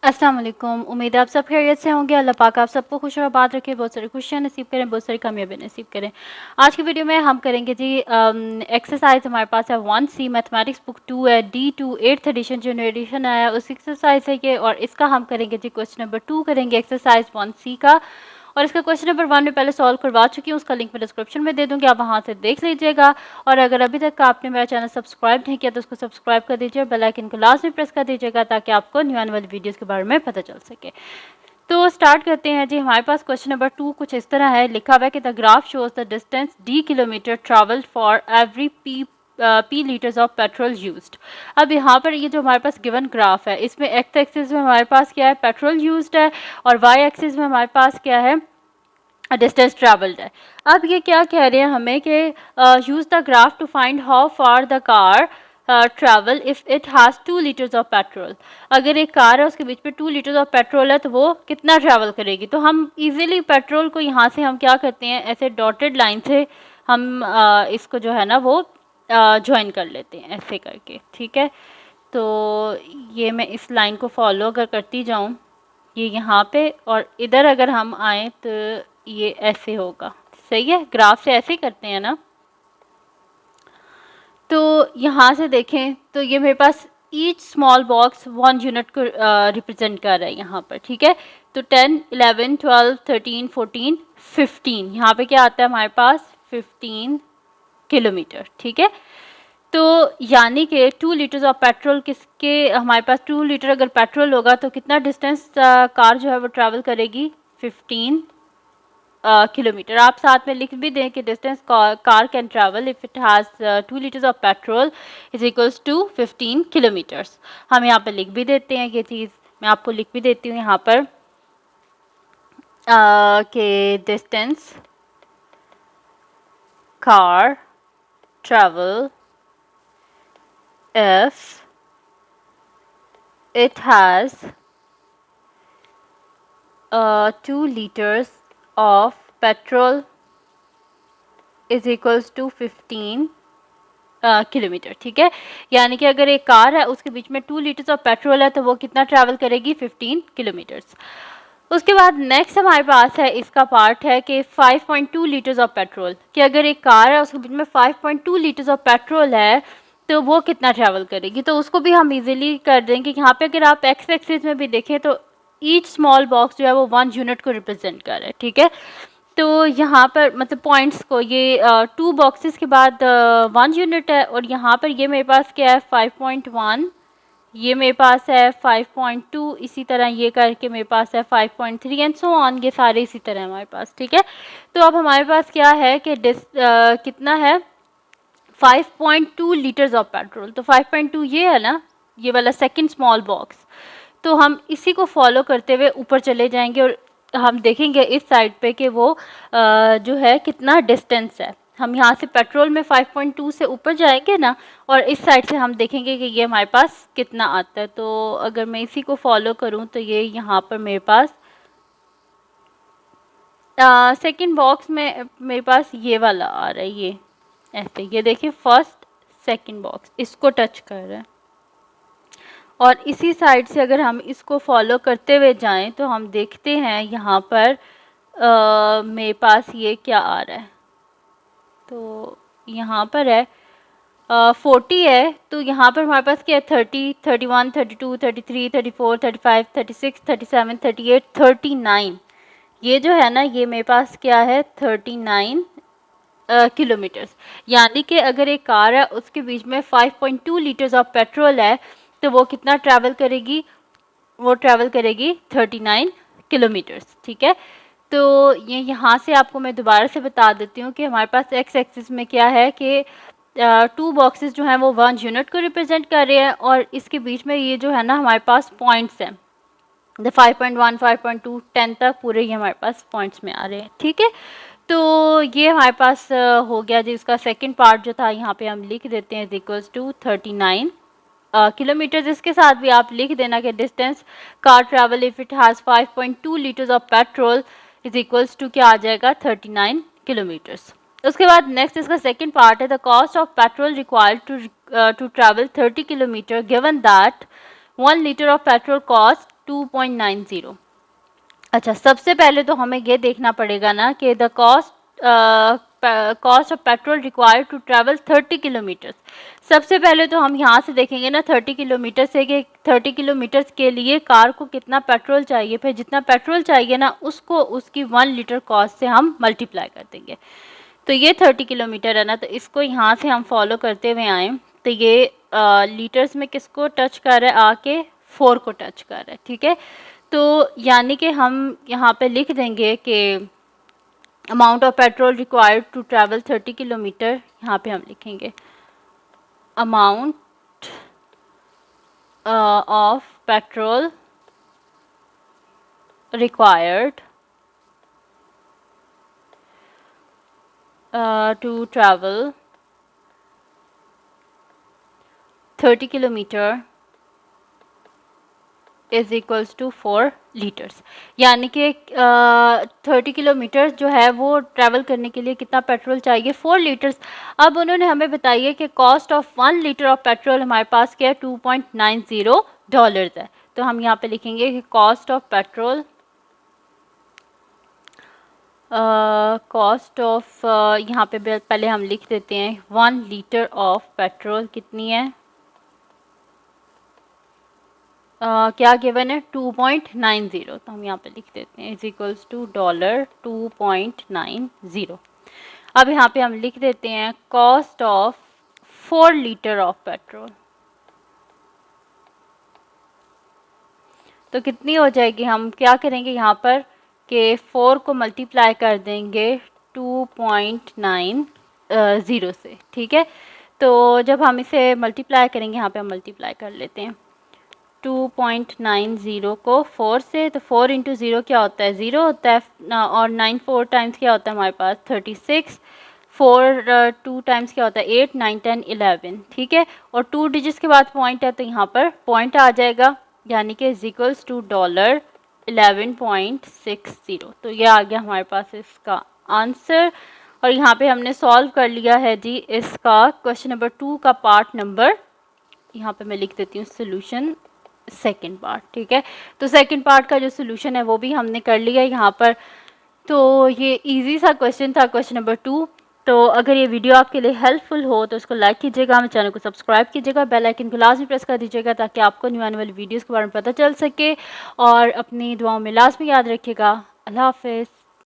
अस्सलाम वालेकुम। उम्मीद है आप सब खैरियत से होंगे। अल्लाह पाक आप सबको खुश और आबाद रखे, बहुत सारी खुशियाँ नसीब करें, बहुत सारी कामयाबी नसीब करें। आज की वीडियो में हम करेंगे जी एक्सरसाइज हमारे पास है 1C मैथमेटिक्स बुक 2 है, D2 8th एडिशन जो न्यू एडिशन आया उस एक्सरसाइज है ये, और इसका हम करेंगे जी क्वेश्चन नंबर 2 करेंगे एक्सरसाइज 1C का। और इसका क्वेश्चन नंबर 1 में पहले सॉल्व करवा चुकी हूँ, उसका लिंक मैं डिस्क्रिप्शन में दे दूँगी, आप वहाँ से देख लीजिएगा। और अगर अभी तक आपने मेरा चैनल सब्सक्राइब नहीं किया तो उसको सब्सक्राइब कर दीजिए और बेल आइकन को लास्ट में प्रेस कर दीजिएगा ताकि आपको न्यू आने वाली वीडियोज़ के बारे में पता चल सके। तो स्टार्ट करते हैं जी। हमारे पास क्वेश्चन नंबर 2 कुछ इस तरह है, लिखा हुआ है कि the graph shows the distance d kilometre travelled for every p litres of petrol used. अब यहाँ पर ये जो हमारे पास गिवन ग्राफ है, इसमें एक्स एक्सिस में हमारे पास क्या है, पेट्रोल यूज्ड है, और वाई एक्सिस में हमारे पास क्या है, डिस्टेंस ट्रैवल्ड है। अब ये क्या कह रहे हैं हमें कि use the graph to find how far the car travel if it has 2 litres of petrol. अगर एक कार है उसके बीच में 2 लीटर्स ऑफ पेट्रोल है तो वो कितना ट्रैवल करेगी। तो हम इजीली पेट्रोल को यहाँ से हम क्या करते हैं, ऐसे डॉटेड लाइन से हम इसको जो है ना वो ज्वाइन कर लेते हैं ऐसे करके, ठीक है। तो ये मैं इस लाइन को फॉलो अगर करती जाऊँ ये यहाँ पे, और इधर अगर हम आए तो ये ऐसे होगा, सही है। ग्राफ से ऐसे ही करते हैं ना। तो यहाँ से देखें तो ये मेरे पास ईच स्मॉल बॉक्स 1 यूनिट को रिप्रेजेंट कर रहा है यहाँ पर, ठीक है। तो 10, 11, 12, 13, 14, 15 यहाँ पे क्या आता है हमारे पास 15 किलोमीटर, ठीक है। तो यानी कि 2 लीटर्स ऑफ पेट्रोल किसके, हमारे पास 2 लीटर अगर पेट्रोल होगा तो कितना डिस्टेंस कार जो है वो ट्रैवल करेगी 15 किलोमीटर। आप साथ में लिख भी दें कि distance car can travel if it has 2 litres of petrol is equals to 15 kilometres. हम यहाँ पर लिख भी देते हैं ये चीज़, मैं आपको लिख भी देती हूँ यहाँ पर कि distance car travel if it has 2 liters of petrol is equals to 15 kilometre, ठीक है। यानी कि अगर एक कार है उसके बीच में 2 लीटर्स ऑफ पेट्रोल है तो वो कितना ट्रैवल करेगी 15 किलोमीटर्स। उसके बाद नेक्स्ट हमारे पास है, इसका पार्ट है कि 5.2 लीटर्स ऑफ पेट्रोल, कि अगर एक कार है उसके बीच में 5.2 लीटर्स ऑफ पेट्रोल है तो वो कितना ट्रैवल करेगी। तो उसको भी हम इजीली कर देंगे। यहाँ पे अगर आप एक्स एक्सिस में भी देखें तो ईच स्मॉल बॉक्स जो है वो 1 यूनिट को रिप्रेजेंट कर रहा है, ठीक है। तो यहाँ पर मतलब पॉइंट्स को ये 2 बॉक्सेस के बाद 1 यूनिट है, और यहाँ पर ये मेरे पास क्या है 5.1, ये मेरे पास है 5.2, इसी तरह ये करके मेरे पास है 5.3 एंड सो ऑन, ये सारे इसी तरह हमारे पास, ठीक है। तो अब हमारे पास क्या है कि कितना है 5.2 लीटर्स ऑफ पेट्रोल। तो 5.2 ये है ना, ये वाला सेकंड स्मॉल बॉक्स। तो हम इसी को फॉलो करते हुए ऊपर चले जाएंगे और हम देखेंगे इस साइड पे कि वो जो है कितना डिस्टेंस है। हम यहाँ से पेट्रोल में 5.2 से ऊपर जाएंगे ना, और इस साइड से हम देखेंगे कि ये हमारे पास कितना आता है। तो अगर मैं इसी को फॉलो करूँ तो ये यहाँ पर मेरे पास सेकंड बॉक्स में मेरे पास ये वाला आ रहा है, ये ऐसे, ये देखिए फर्स्ट सेकंड बॉक्स इसको टच कर रहा है। और इसी साइड से अगर हम इसको फॉलो करते हुए जाएं तो हम देखते हैं यहाँ पर मेरे पास ये क्या आ रहा है। तो यहाँ पर है 40 है, तो यहाँ पर हमारे पास क्या है 30, 31, 32, 33, 34, 35, 36, 37, 38, 39। ये जो है ना ये मेरे पास क्या है 39 किलोमीटर्स। यानी कि अगर एक कार है उसके बीच में 5.2 लीटर्स ऑफ पेट्रोल है तो वो कितना ट्रैवल करेगी, वो ट्रैवल करेगी 39 किलोमीटर्स, ठीक है। तो ये यहाँ से आपको मैं दोबारा से बता देती हूँ कि हमारे पास एक्स एक्सिस में क्या है कि 2 बॉक्सेस जो हैं वो 1 यूनिट को रिप्रेजेंट कर रहे हैं, और इसके बीच में ये जो है ना हमारे पास पॉइंट्स हैं, 5.1, 5.2, 10 तक पूरे ये हमारे पास पॉइंट्स में आ रहे हैं, ठीक है। तो ये हमारे पास हो गया जी। उसका सेकंड पार्ट जो था यहाँ पे हम लिख देते हैं इक्वल्स टू 39 किलोमीटर्स। इसके साथ भी आप लिख देना कि distance car travel if it has 5.2 litres of petrol is equals to क्या आ जाएगा 39 किलोमीटर्स। उसके बाद नेक्स्ट इसका सेकंड पार्ट है, the cost of petrol required to travel 30 kilometre given that 1 litre of petrol cost 2.90। अच्छा, सबसे पहले तो हमें ये देखना पड़ेगा ना कि the cost of petrol required to travel 30 kilometres. सबसे पहले तो हम यहाँ से देखेंगे ना 30 किलोमीटर से कि 30 किलोमीटर्स के लिए कार को कितना पेट्रोल चाहिए, फिर जितना पेट्रोल चाहिए ना उसको उसकी 1 लीटर कॉस्ट से हम मल्टीप्लाई कर देंगे। तो ये 30 किलोमीटर है ना, तो इसको यहाँ से हम फॉलो करते हुए आए तो ये लीटर्स में किसको टच कर रहा है, आके 4 को टच कर रहा है, ठीक है। तो यानी कि हम यहाँ पे लिख देंगे कि amount of petrol required to travel 30 kilometre, यहाँ पे हम लिखेंगे amount of petrol required to travel 30 kilometre is equals to 4 litres. यानी कि 30 किलोमीटर जो है वो ट्रैवल करने के लिए कितना पेट्रोल चाहिए, 4 लीटर्स। अब उन्होंने हमें बताइए कि cost of 1 litre of petrol हमारे पास क्या है, $2.90 है। तो हम यहाँ पे लिखेंगे कि cost of petrol, cost of यहाँ पे पहले हम लिख देते हैं 1 लीटर ऑफ पेट्रोल कितनी है, क्या गिवन है 2.90, तो हम यहाँ पे लिख देते हैं इज इक्वल्स टू $2.90। अब यहाँ पे हम लिख देते हैं cost of 4 litre of petrol, तो कितनी हो जाएगी, हम क्या करेंगे यहाँ पर कि 4 को मल्टीप्लाई कर देंगे 2.90 से, ठीक है। तो जब हम इसे मल्टीप्लाई करेंगे, यहाँ पे हम मल्टीप्लाई कर लेते हैं 2.90 को 4 से, तो 4 इंटू 0 क्या होता है, 0 होता है, और 9 4 टाइम्स क्या होता है हमारे पास 36, 4 2 टाइम्स क्या होता है 8 9 10 11, ठीक है। और 2 डिजिट्स के बाद पॉइंट है तो यहाँ पर पॉइंट आ जाएगा, यानी कि इज इक्वल्स टू $11.60। तो ये आ गया हमारे पास इसका आंसर। और यहाँ पे हमने सॉल्व कर लिया है जी इसका क्वेश्चन नंबर 2 का पार्ट नंबर, यहाँ पे मैं लिख देती हूँ सोल्यूशन सेकंड पार्ट, ठीक है। तो सेकंड पार्ट का जो सोल्यूशन है वो भी हमने कर लिया यहाँ पर। तो ये इजी सा क्वेश्चन था, क्वेश्चन नंबर 2। तो अगर ये वीडियो आपके लिए हेल्पफुल हो तो उसको लाइक कीजिएगा, हमारे चैनल को सब्सक्राइब कीजिएगा, बेल आइकन को लाजमी प्रेस कर दीजिएगा ताकि आपको न्यू आने वाली वीडियोज़ के बारे में पता चल सके। और अपनी दुआओं में लाजमी याद रखिएगा। अल्लाह हाफिज़।